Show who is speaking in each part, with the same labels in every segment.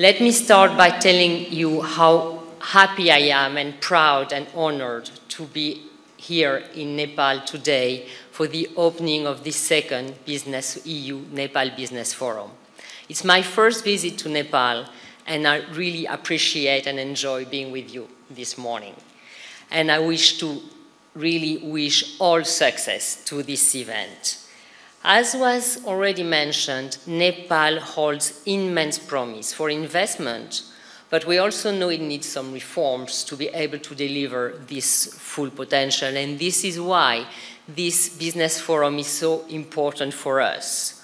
Speaker 1: Let me start by telling you how happy I am and proud and honored to be here in Nepal today for the opening of the second EU-Nepal Business Forum. It's my first visit to Nepal, and I really appreciate and enjoy being with you this morning. And I really wish all success to this event. As was already mentioned, Nepal holds immense promise for investment, but we also know it needs some reforms to be able to deliver this full potential, and this is why this business forum is so important for us.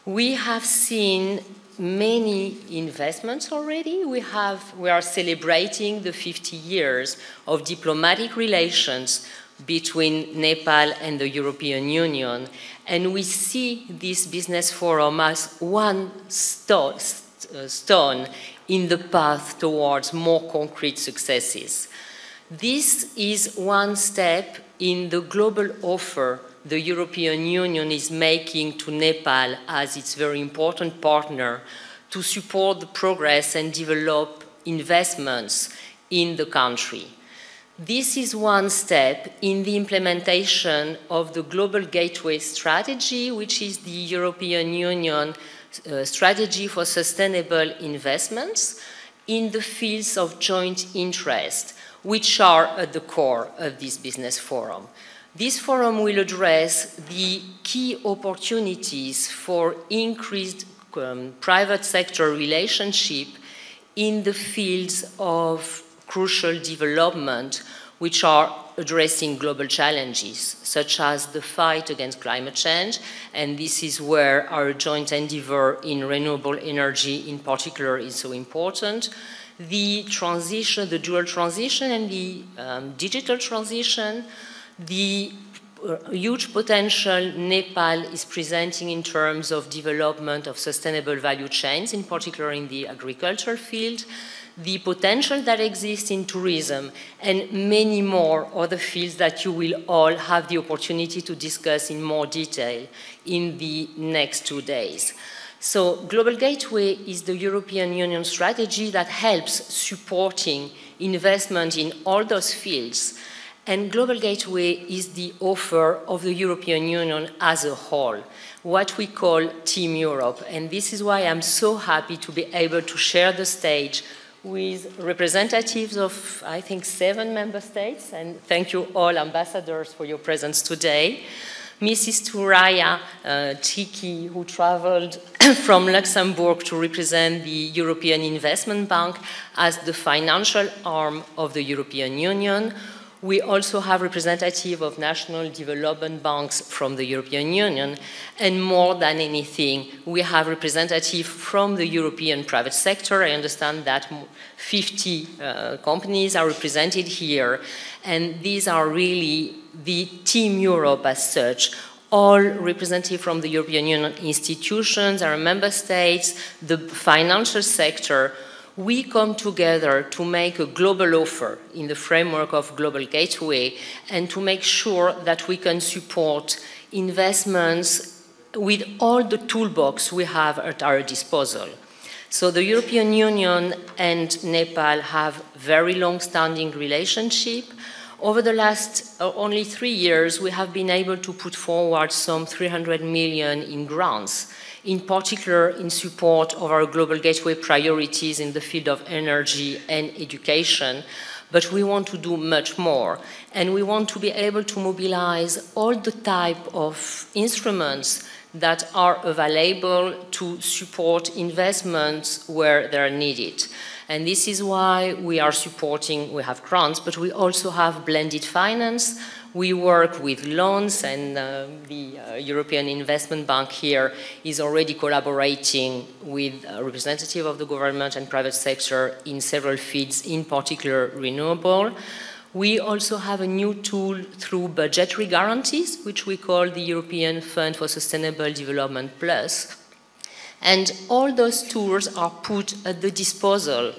Speaker 1: We have seen many investments already. We are celebrating the 50 years of diplomatic relations between Nepal and the European Union, and we see this business forum as one stone in the path towards more concrete successes. This is one step in the global offer the European Union is making to Nepal as its very important partner to support the progress and develop investments in the country. This is one step in the implementation of the Global Gateway Strategy, which is the European Union strategy for sustainable investments in the fields of joint interest, which are at the core of this business forum. This forum will address the key opportunities for increased private sector relationship in the fields of crucial development, which are addressing global challenges, such as the fight against climate change, and this is where our joint endeavor in renewable energy in particular is so important. The transition, the dual transition and the digital transition, the huge potential Nepal is presenting in terms of development of sustainable value chains, in particular in the agriculture field, the potential that exists in tourism, and many more other fields that you will all have the opportunity to discuss in more detail in the next 2 days. So Global Gateway is the European Union strategy that helps supporting investment in all those fields, and Global Gateway is the offer of the European Union as a whole, what we call Team Europe, and this is why I'm so happy to be able to share the stage with representatives of, I think, 7 member states, and thank you all ambassadors for your presence today. Mrs. Turaya Tiki, who traveled from Luxembourg to represent the European Investment Bank as the financial arm of the European Union. We also have representatives of national development banks from the European Union, and more than anything, we have representatives from the European private sector. I understand that 50 companies are represented here, and these are really the Team Europe as such, all representatives from the European Union institutions, our member states, the financial sector. We come together to make a global offer in the framework of Global Gateway and to make sure that we can support investments with all the toolbox we have at our disposal. So the European Union and Nepal have very long-standing relationship. Over the last only 3 years, we have been able to put forward some 300 million in grants, in particular in support of our Global Gateway priorities in the field of energy and education. But we want to do much more, and we want to be able to mobilize all the type of instruments that are available to support investments where they're needed. And this is why we are supporting, we have grants, but we also have blended finance. We work with loans, and the European Investment Bank here is already collaborating with a representative of the government and private sector in several fields, in particular renewable. We also have a new tool through budgetary guarantees, which we call the European Fund for Sustainable Development Plus. And all those tools are put at the disposal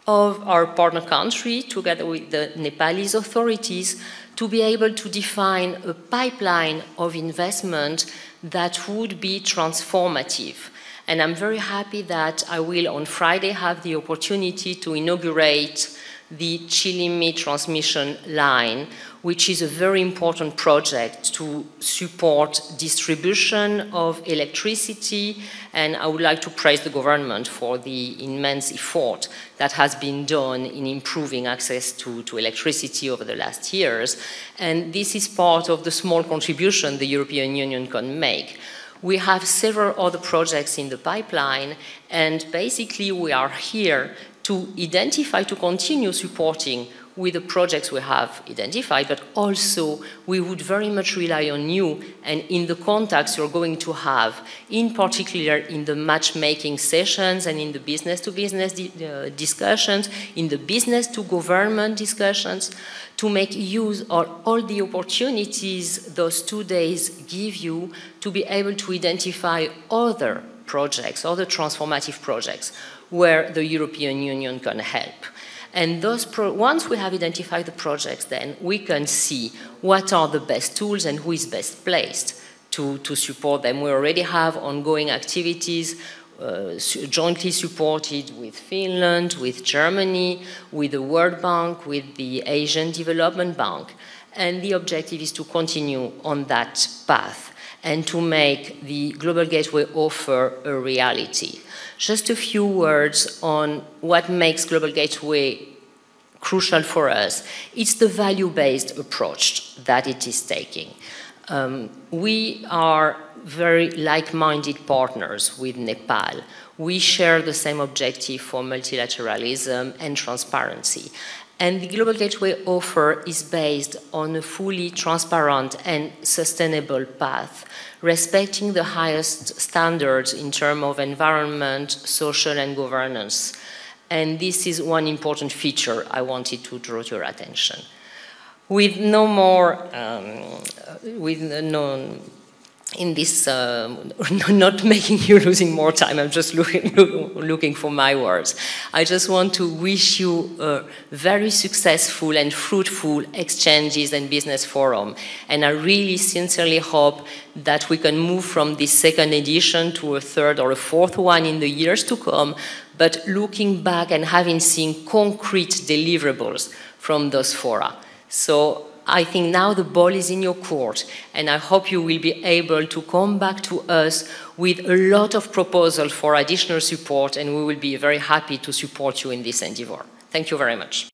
Speaker 1: of our partner country, together with the Nepalese authorities, to be able to define a pipeline of investment that would be transformative. And I'm very happy that I will on Friday have the opportunity to inaugurate the Chilimi transmission line, which is a very important project to support distribution of electricity. And I would like to praise the government for the immense effort that has been done in improving access to electricity over the last years. And this is part of the small contribution the European Union can make. We have several other projects in the pipeline, and basically we are here to identify, to continue supporting with the projects we have identified, but also we would very much rely on you and in the contacts you're going to have, in particular in the matchmaking sessions and in the business-to-business discussions, in the business-to-government discussions, to make use of all the opportunities those 2 days give you to be able to identify other projects, other transformative projects where the European Union can help. And once we have identified the projects, then we can see what are the best tools and who is best placed to support them. We already have ongoing activities jointly supported with Finland, with Germany, with the World Bank, with the Asian Development Bank. And the objective is to continue on that path and to make the Global Gateway offer a reality. Just a few words on what makes Global Gateway crucial for us. It's the value-based approach that it is taking. We are very like-minded partners with Nepal. We share the same objective for multilateralism and transparency. And the Global Gateway offer is based on a fully transparent and sustainable path, respecting the highest standards in terms of environment, social, and governance. And this is one important feature I wanted to draw to your attention. With no more, in this, not making you losing more time, I'm just looking for my words. I just want to wish you a very successful and fruitful exchanges and business forum. And I really sincerely hope that we can move from this second edition to a third or a fourth one in the years to come, but looking back and having seen concrete deliverables from those fora. So I think now the ball is in your court, and I hope you will be able to come back to us with a lot of proposals for additional support, and we will be very happy to support you in this endeavor. Thank you very much.